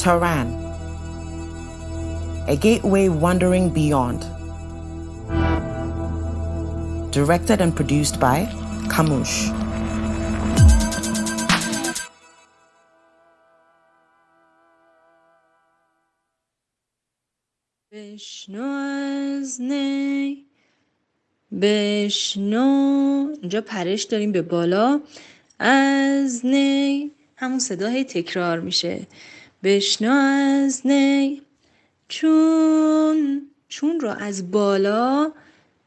Tehran, a gateway wandering beyond. Directed and produced by Khamoosh. بشنو از نی بشنو، اینجا پرش داریم به بالا، از نی همون صدا هی تکرار میشه. بشنو از نی، چون رو از بالا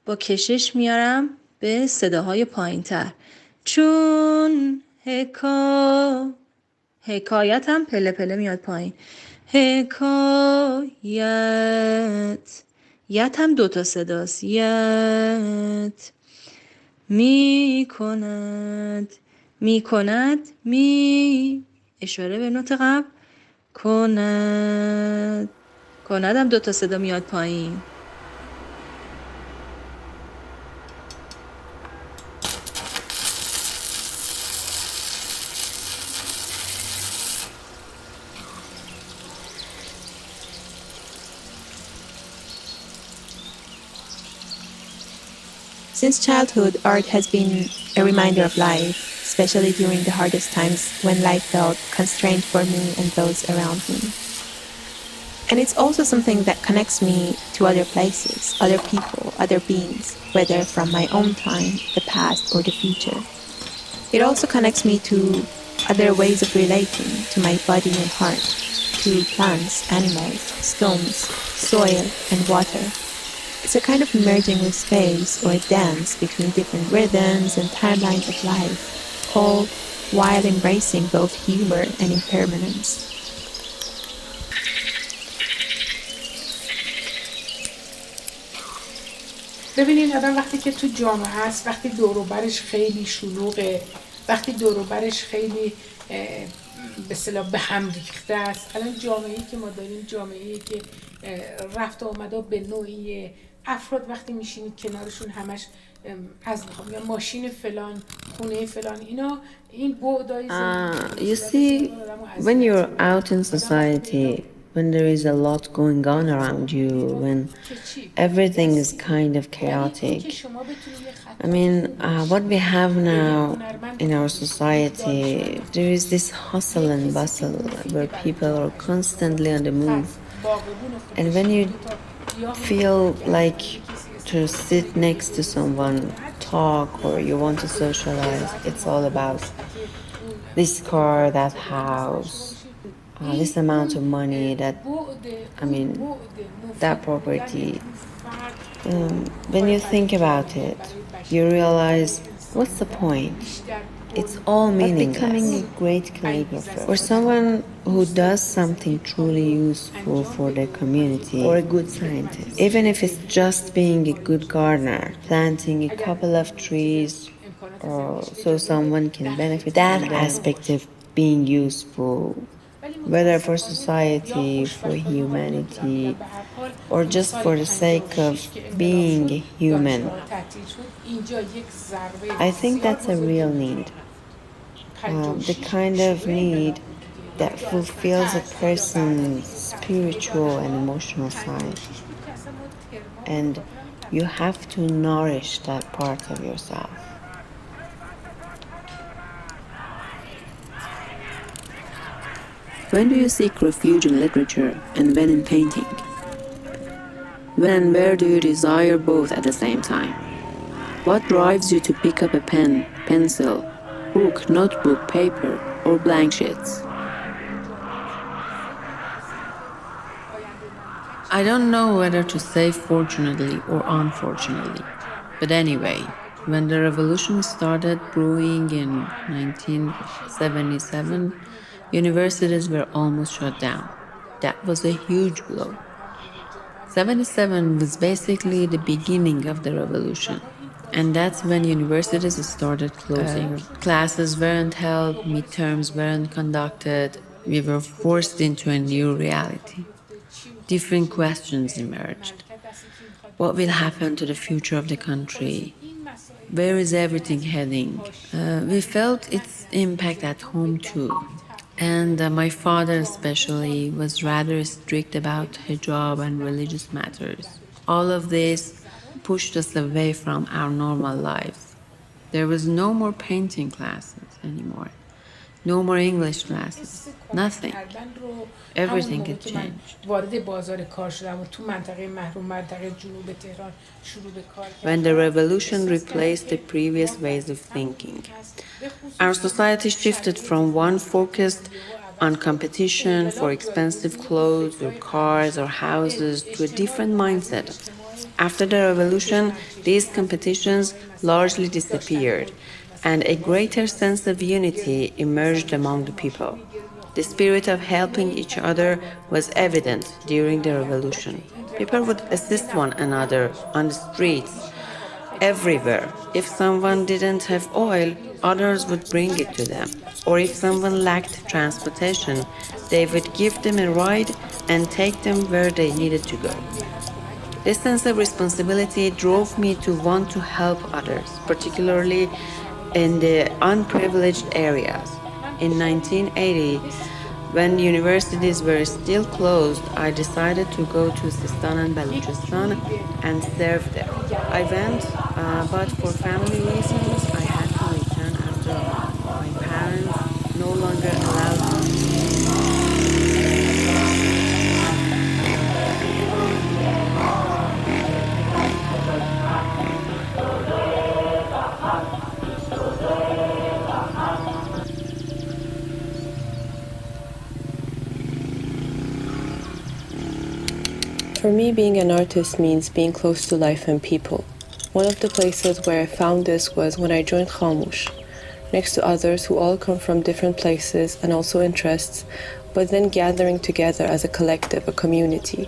با کشش میارم به صداهای پایین تر. چون حکایت هم پله پله میاد پایین. حکایت، یت هم دوتا صداست. یت میکند اشاره به نوت قبل. کند هم دوتا صدا میاد پایین. Since childhood, art has been a reminder of life, especially during the hardest times when life felt constrained for me and those around me. And it's also something that connects me to other places, other people, other beings, whether from my own time, the past, or the future. It also connects me to other ways of relating to my body and heart, to plants, animals, stones, soil, and water. It's a kind of merging with space or a dance between different rhythms and timelines of life, all while embracing both humor and impermanence. ببینید آدم وقتی که تو جامعه هست، وقتی دور و برش خیلی شلوغه، وقتی دور و برش خیلی به اصطلاح به هم ریخته است. الان جامعه‌ای که ما داریم جامعه‌ای که رفت و آمده به نوعی افراد وقتی میشینید کنارشون همش از میخوام ماشین فلان، خونه فلان، اینا این بعدای You see, when you're out in society, when there is a lot going on around you, when everything is kind of chaotic. I mean, what we have now in our society, there is this hustle and bustle where people are constantly on the move. And when you feel like to sit next to someone, talk, or you want to socialize, it's all about this car, that house, this amount of money, that property. When you think about it, you realize, what's the point? It's all meaningless. Becoming a great calligrapher, or someone who does something truly useful for their community, or a good scientist, even if it's just being a good gardener, planting a couple of trees, or so someone can benefit. That aspect of being useful, whether for society, for humanity, or just for the sake of being human, I think that's a real need. The kind of need that fulfills a person's spiritual and emotional side. And you have to nourish that part of yourself. When do you seek refuge in literature and when in painting? When and where do you desire both at the same time? What drives you to pick up a pen, pencil, book, notebook, paper, or blank sheets? I don't know whether to say fortunately or unfortunately, but anyway, when the revolution started brewing in 1977, universities were almost shut down. That was a huge blow. 77 was basically the beginning of the revolution. And that's when universities started closing. Classes weren't held, midterms weren't conducted. We were forced into a new reality. Different questions emerged. What will happen to the future of the country? Where is everything heading? We felt its impact at home too. And my father, especially, was rather strict about hijab and religious matters. All of this pushed us away from our normal lives. There was no more painting classes anymore, no more English classes, nothing. Everything had changed. When the revolution replaced the previous ways of thinking, our society shifted from one focused on competition for expensive clothes or cars or houses to a different mindset. After the revolution, these competitions largely disappeared, and a greater sense of unity emerged among the people. The spirit of helping each other was evident during the revolution. People would assist one another on the streets, everywhere. If someone didn't have oil, others would bring it to them. Or if someone lacked transportation, they would give them a ride and take them where they needed to go. This sense of responsibility drove me to want to help others, particularly in the unprivileged areas. In 1980, when universities were still closed, I decided to go to Sistan and Balochistan and serve there. I went, but for family reasons, I had to return after a month. My parents no longer allowed me. For me, being an artist means being close to life and people. One of the places where I found this was when I joined Khamoosh, next to others who all come from different places and also interests, but then gathering together as a collective, a community.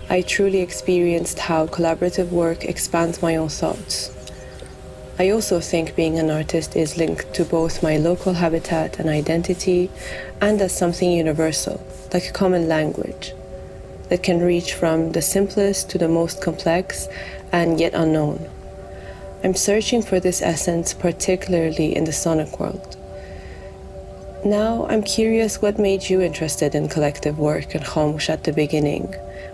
I truly experienced how collaborative work expands my own thoughts. I also think being an artist is linked to both my local habitat and identity and as something universal, like a common language that can reach from the simplest to the most complex and yet unknown. I'm searching for this essence, particularly in the sonic world. Now, I'm curious what made you interested in collective work and Khamoosh at the beginning,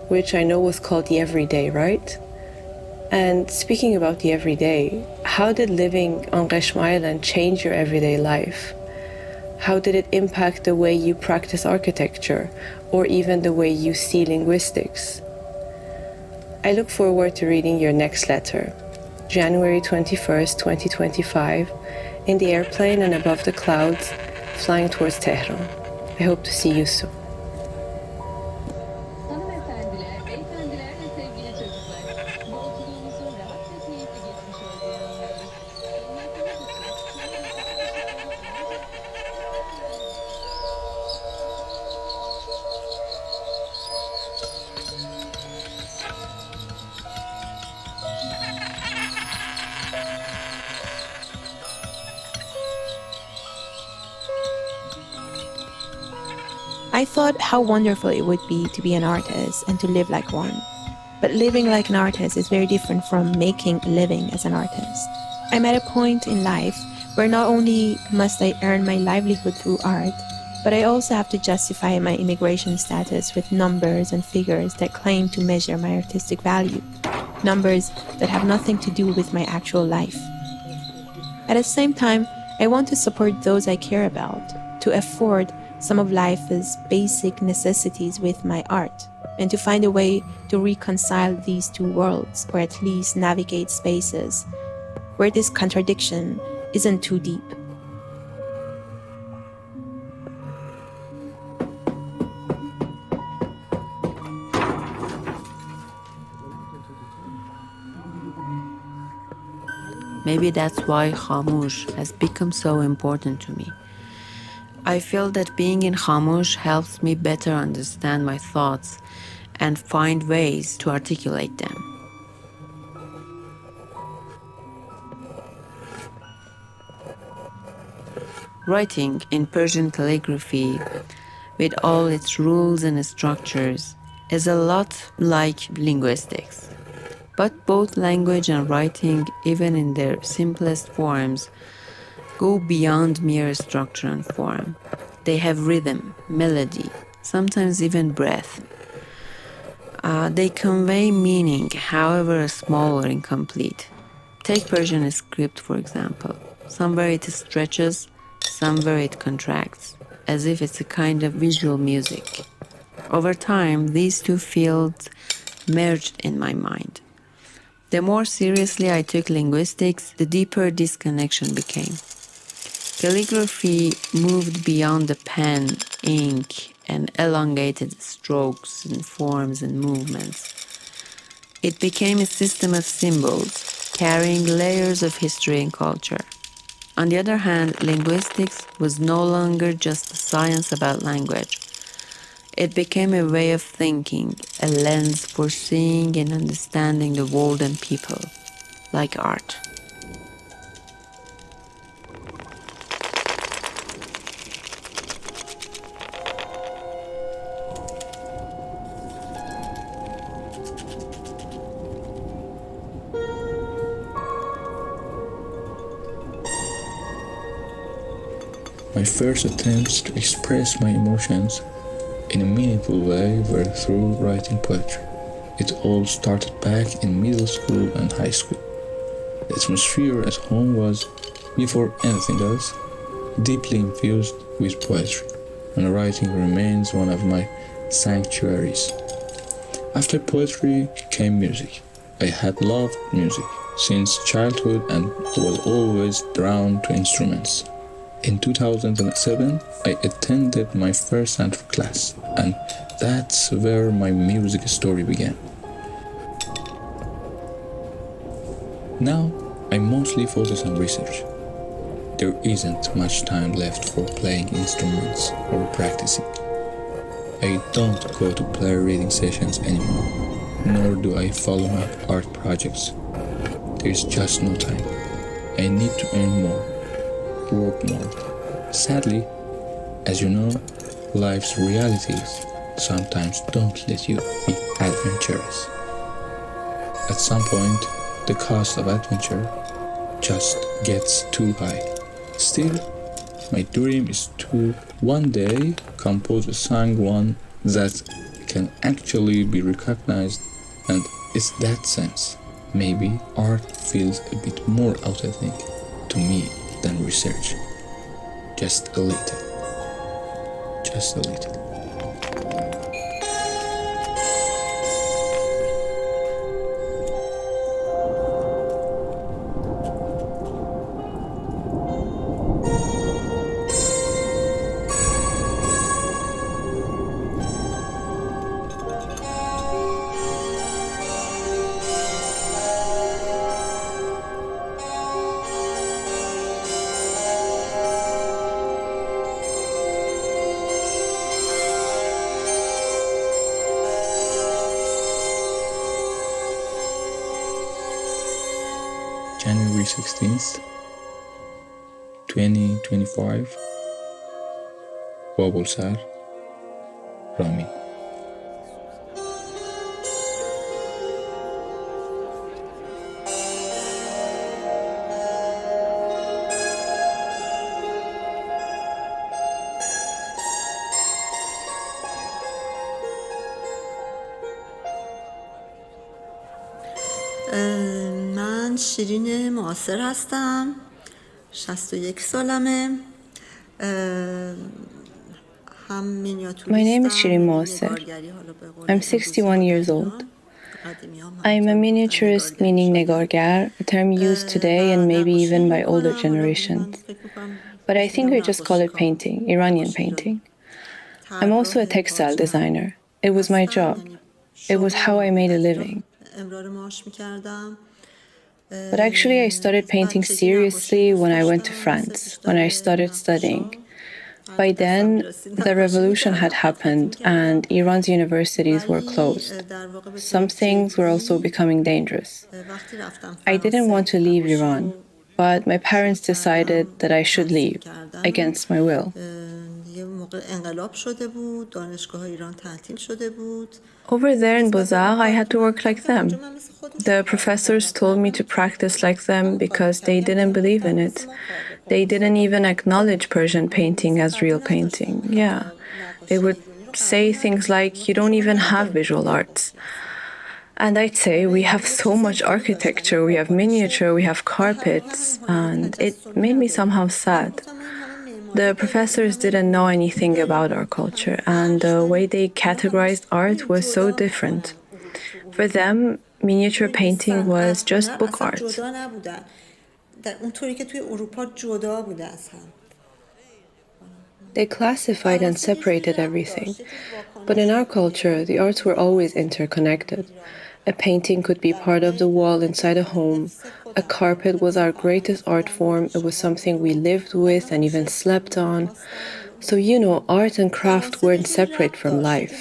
which I know was called the everyday, right? And speaking about the everyday, how did living on Qeshm Island change your everyday life? How did it impact the way you practice architecture or even the way you see linguistics? I look forward to reading your next letter, January 21st, 2025, in the airplane and above the clouds, flying towards Tehran. I hope to see you soon. I thought how wonderful it would be to be an artist and to live like one. But living like an artist is very different from making a living as an artist. I'm at a point in life where not only must I earn my livelihood through art, but I also have to justify my immigration status with numbers and figures that claim to measure my artistic value. Numbers that have nothing to do with my actual life. At the same time, I want to support those I care about, to afford some of life's basic necessities with my art, and to find a way to reconcile these two worlds, or at least navigate spaces where this contradiction isn't too deep. Maybe that's why Khamoosh has become so important to me. I feel that being in Khamoosh helps me better understand my thoughts and find ways to articulate them. Writing in Persian calligraphy, with all its rules and structures, is a lot like linguistics. But both language and writing, even in their simplest forms, go beyond mere structure and form. They have rhythm, melody, sometimes even breath. They convey meaning, however small or incomplete. Take Persian script, for example. Somewhere it stretches, somewhere it contracts, as if it's a kind of visual music. Over time, these two fields merged in my mind. The more seriously I took linguistics, the deeper this connection became. Calligraphy moved beyond the pen, ink, and elongated strokes and forms and movements. It became a system of symbols, carrying layers of history and culture. On the other hand, linguistics was no longer just a science about language. It became a way of thinking, a lens for seeing and understanding the world and people, like art. My first attempts to express my emotions in a meaningful way were through writing poetry. It all started back in middle school and high school. The atmosphere at home was, before anything else, deeply infused with poetry, and writing remains one of my sanctuaries. After poetry came music. I had loved music since childhood and was always drawn to instruments. In 2007, I attended my first central class, and that's where my music story began. Now, I mostly focus on research. There isn't much time left for playing instruments or practicing. I don't go to player reading sessions anymore, nor do I follow up art projects. There's just no time. I need to earn more, work more. Sadly, as you know, life's realities sometimes don't let you be adventurous. At some point, the cost of adventure just gets too high. Still, my dream is to one day compose a song that can actually be recognized, and it's that sense. Maybe art feels a bit more authentic to me than research. Just a little. Just a little. January 16th, 2025, Babulsar, Rami. من شیرین معاصر هستم 61 سالمه My name is Shirin Moaser. I'm 61 years old. I'm a miniaturist, meaning negargar, a term used today and maybe even by older generations. But I think I just call it painting, Iranian painting. I'm also a textile designer. It was my job. It was how I made a living. But actually, I started painting seriously when I went to France, when I started studying. By then, the revolution had happened and Iran's universities were closed. Some things were also becoming dangerous. I didn't want to leave Iran, but my parents decided that I should leave, against my will. یه موقع انقلاب شده بود، دانشگاه ایران تعطیل شده بود. Over there in Beaux-Arts, I had to work like them. The professors told me to practice like them because they didn't believe in it. They didn't even acknowledge Persian painting as real painting. Yeah. They would say things like, you don't even have visual arts. And I'd say, we have so much architecture, we have miniature, we have carpets, and it made me somehow sad. The professors didn't know anything about our culture, and the way they categorized art was so different. For them, miniature painting was just book art. They classified and separated everything. But in our culture, the arts were always interconnected. A painting could be part of the wall inside a home. A carpet was our greatest art form. It was something we lived with and even slept on. So, you know, art and craft weren't separate from life.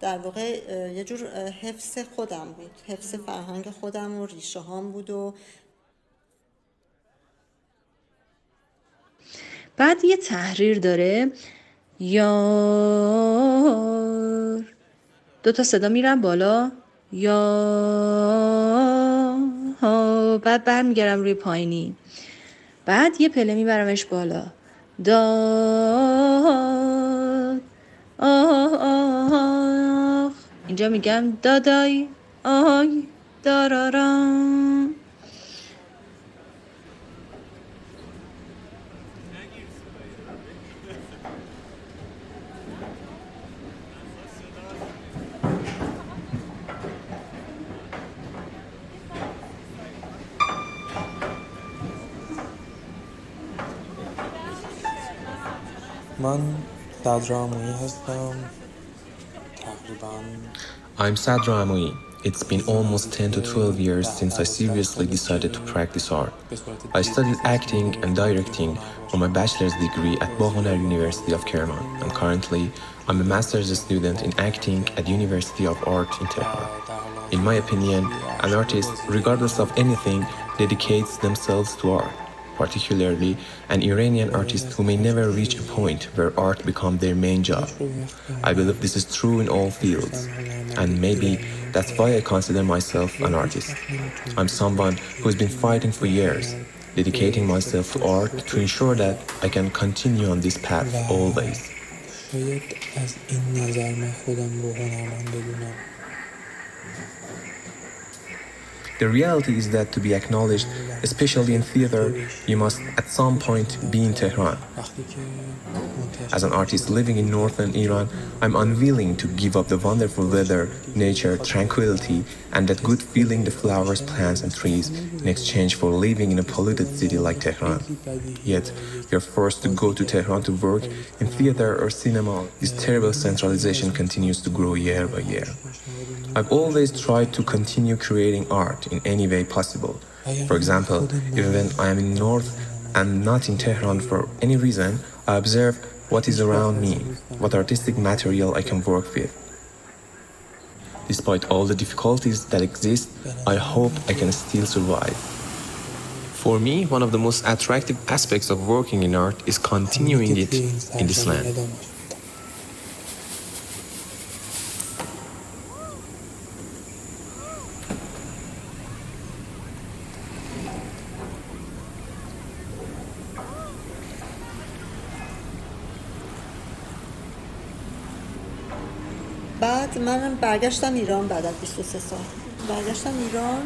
در واقع یه جور حفظ خودم بود، حفظ فرهنگ خودم و ریشه هام بود. و بعد یه تحریر داره، یار، 2 صدا میرن بالا، یا، بعد برمیگردم روی پایینی، بعد یه پله میبرمش بالا، داد، آه، اینجا میگم دادای، آی، دارارام. من صدر عمویی هستم. تقریباً I'm Sadra Amoi. It's been almost 10 to 12 years since I seriously decided to practice art. I studied acting and directing for my bachelor's degree at Bohonar University of Tehran, and currently I'm a master's student in acting at University of Art in Tehran. In my opinion, an artist, regardless of anything, dedicates themselves to art. Particularly an Iranian artist who may never reach a point where art becomes their main job. I believe this is true in all fields, and maybe that's why I consider myself an artist. I'm someone who's been fighting for years, dedicating myself to art to ensure that I can continue on this path always. The reality is that to be acknowledged, especially in theater, you must at some point be in Tehran. As an artist living in northern Iran, I'm unwilling to give up the wonderful weather, nature, tranquility, and that good feeling the flowers, plants and trees in exchange for living in a polluted city like Tehran. Yet, you're forced to go to Tehran to work in theater or cinema. This terrible centralization continues to grow year by year. I've always tried to continue creating art in any way possible. For example, even when I am in North and not in Tehran for any reason, I observe what is around me, what artistic material I can work with. Despite all the difficulties that exist, I hope I can still survive. For me, one of the most attractive aspects of working in art is continuing it in this land. بعد من برگشتم ایران بعد از 23 سال. برگشتم ایران،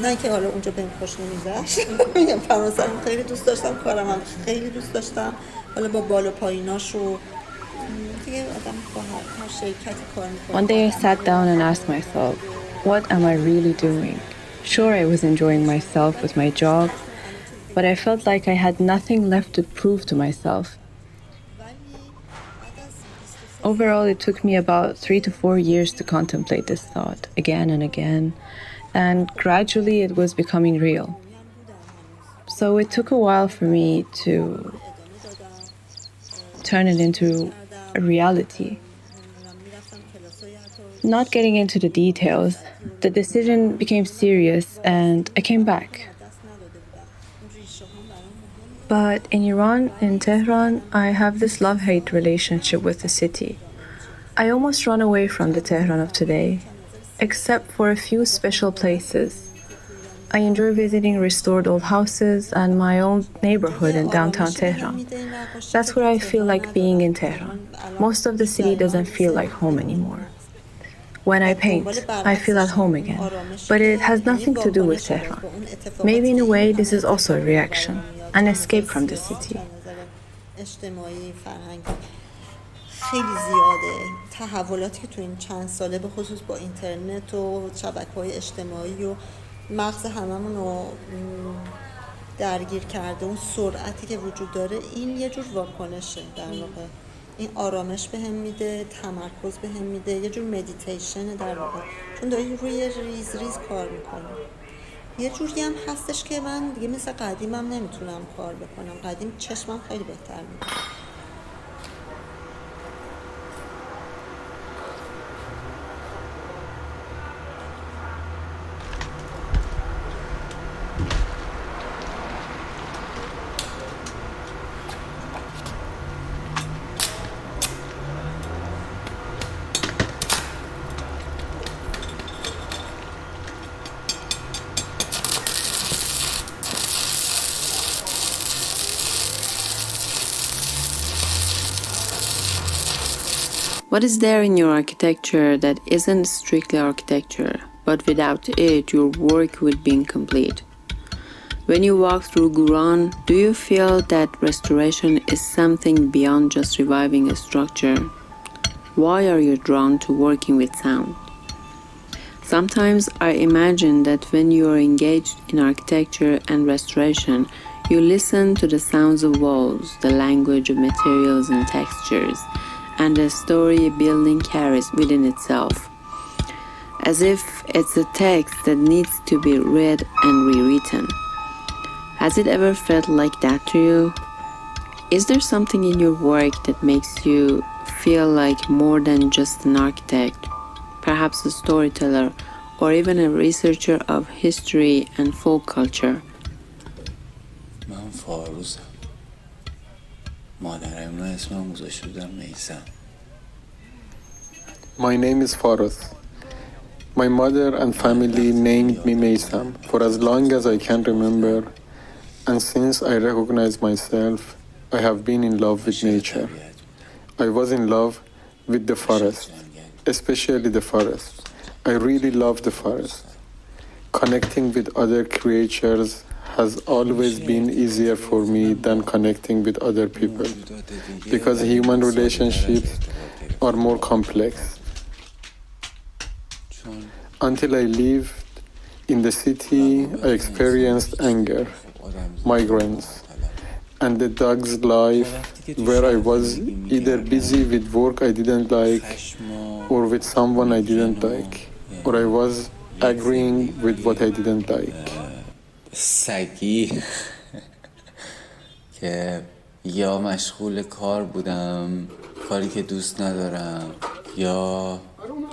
نه که حالا اونجا بهم خوش نمی‌گذشت. میگم فرانسه رو خیلی دوست داشتم، کارم هم خیلی دوست داشتم. حالا با بالا پاییناش و دیگه آدم با هر شرکتی کار می‌کنه. One day I sat down and asked myself, what am I really doing? Sure, I was enjoying myself with my job, but I felt like I had nothing left to prove to myself. Overall, it took me about 3 to 4 years to contemplate this thought again and again, and gradually it was becoming real. So it took a while for me to turn it into a reality. Not getting into the details, the decision became serious and I came back. But in Iran, in Tehran, I have this love-hate relationship with the city. I almost run away from the Tehran of today, except for a few special places. I enjoy visiting restored old houses and my old neighborhood in downtown Tehran. That's where I feel like being in Tehran. Most of the city doesn't feel like home anymore. When I paint, I feel at home again, but it has nothing to do with Tehran. Maybe in a way this is also a reaction, an escape from the city. خیلی زیاده تحولاتی که تو این چند ساله به خصوص با اینترنت و شبکه‌های اجتماعی و مغز هممون رو درگیر کرده. اون سرعتی که وجود داره این یه جور واکنشه در واقع. این آرامش بهم میده، تمرکز بهم میده، یه جور مدیتیشن در واقع، چون داری روی ریز ریز کار میکنی. یه جوری هم هستش که من دیگه مثل قدیمم نمیتونم کار بکنم. قدیم چشمم خیلی بهتر میده. What is there in your architecture that isn't strictly architecture, but without it your work would be incomplete? When you walk through Guran, do you feel that restoration is something beyond just reviving a structure? Why are you drawn to working with sound? Sometimes I imagine that when you are engaged in architecture and restoration, you listen to the sounds of walls, the language of materials and textures, and the story a building carries within itself, as if it's a text that needs to be read and rewritten. Has it ever felt like that to you? Is there something in your work that makes you feel like more than just an architect, perhaps a storyteller, or even a researcher of history and folk culture? من فاروزم. مادرم رو اسمم گذاشته بودم میثم. My name is Faruz. My mother and family named me Meysam for as long as I can remember, and since I recognize myself, I have been in love with nature. I was in love with the forest, especially the forest. I really love the forest. Connecting with other creatures has always been easier for me than connecting with other people, because human relationships are more complex. Until I lived in the city, I experienced anger, migraines, and the dog's life where I was either busy with work I didn't like or with someone I didn't like, or I was agreeing with what I didn't like. سگی که یا مشغول کار بودم، کاری که دوست ندارم، یا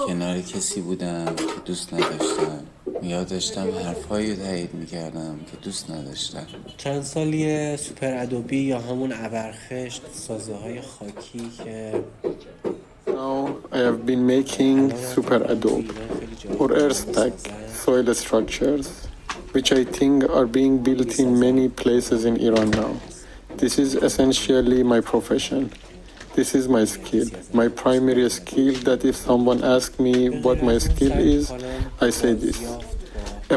کنار کسی بودم که دوست نداشتم، یا داشتم حرفایی رو تایید میکردم که دوست نداشتم. چند سالیه سوپر ادوبی یا همون ابرخشت، سازه های خاکی که Now I have been making super adobe or earth-tag soil structures, which I think are being built in many places in Iran now. This is essentially my profession. This is my skill, my primary skill, that if someone asks me what my skill is, I say this.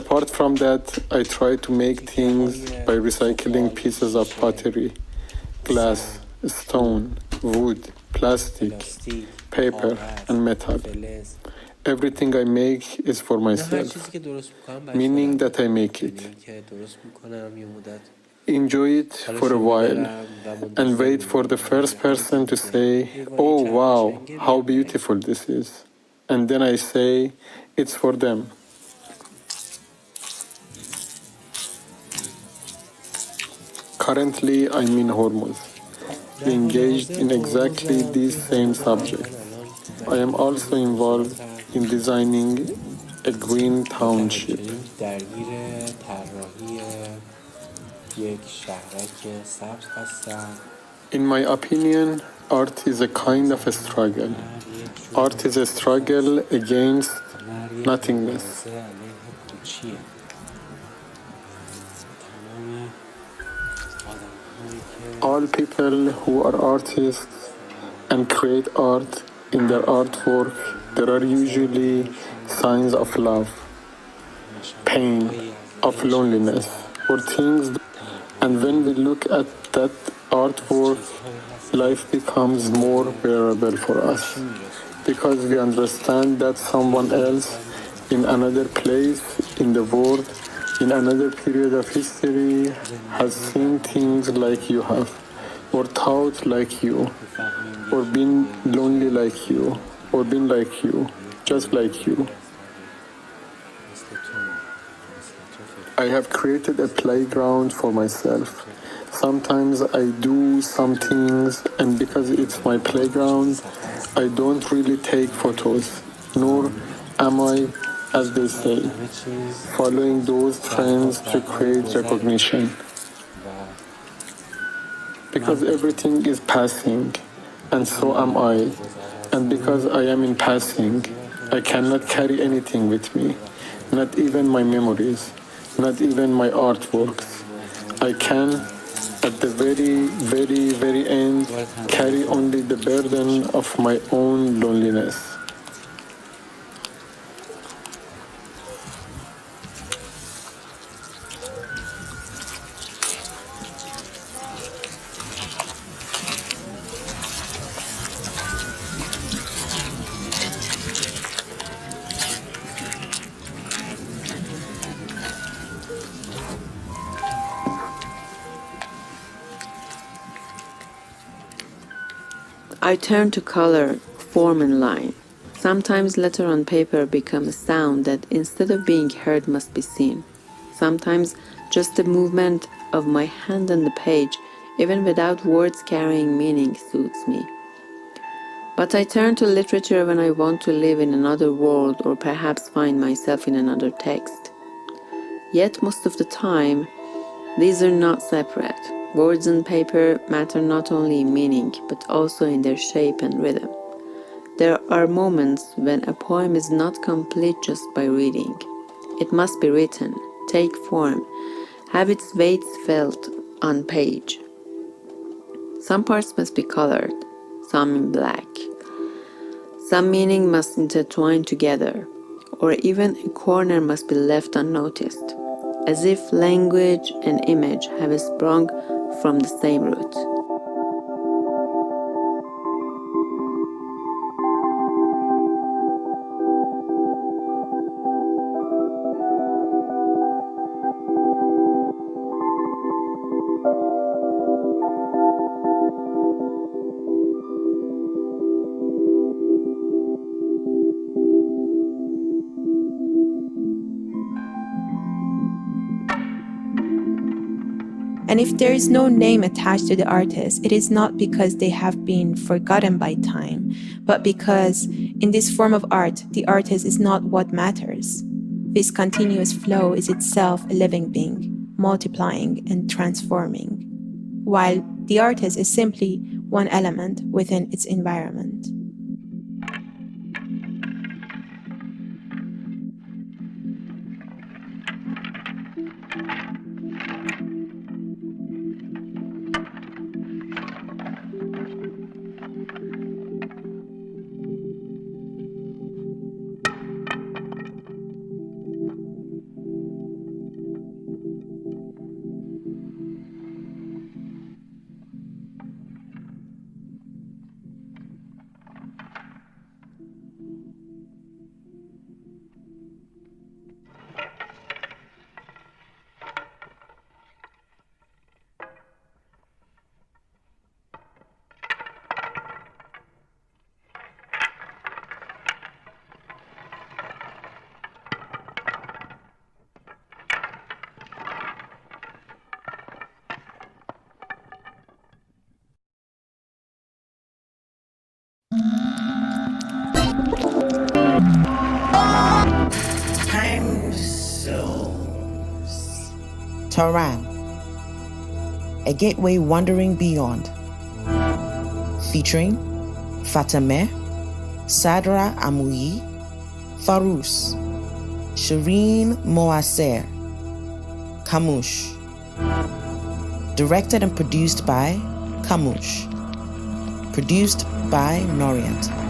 Apart from that, I try to make things by recycling pieces of pottery, glass, stone, wood, plastic, paper, and metal. Everything I make is for myself, meaning that I make it. Enjoy it for a while and wait for the first person to say, "Oh wow, how beautiful this is." And then I say, "It's for them." Currently, I'm in Hormuz, engaged in exactly these same subjects. I am also involved in designing a green township. یک شهرک سبز هستم. In my opinion, art is a kind of a struggle. Art is a struggle against nothingness. All people who are artists and create art in their artwork, there are usually signs of love, pain, of loneliness, or things. And when we look at that artwork, life becomes more bearable for us because we understand that someone else in another place in the world, in another period of history, has seen things like you have, or thought like you, or been lonely like you, or been like you, just like you. I have created a playground for myself. Sometimes I do some things, and because it's my playground, I don't really take photos, nor am I, as they say, following those trends to create recognition. Because everything is passing, and so am I. And because I am in passing, I cannot carry anything with me, not even my memories, not even my artworks. I can, at the very, very, very end, carry only the burden of my own loneliness. I turn to color, form and line. Sometimes letter on paper become a sound that instead of being heard must be seen. Sometimes just the movement of my hand on the page, even without words carrying meaning, suits me. But I turn to literature when I want to live in another world or perhaps find myself in another text. Yet most of the time, these are not separate. Words on paper matter not only in meaning, but also in their shape and rhythm. There are moments when a poem is not complete just by reading. It must be written, take form, have its weight felt on page. Some parts must be colored, some in black. Some meaning must intertwine together, or even a corner must be left unnoticed, as if language and image have sprung from the same root. And if there is no name attached to the artist, it is not because they have been forgotten by time, but because in this form of art, the artist is not what matters. This continuous flow is itself a living being, multiplying and transforming, while the artist is simply one element within its environment. Tehran, A Gateway Wandering Beyond, featuring Fatemeh, Sadra Amouyi, Farous, Shireen Moasser, Khamoosh. Directed and produced by Khamoosh. Produced by Norient.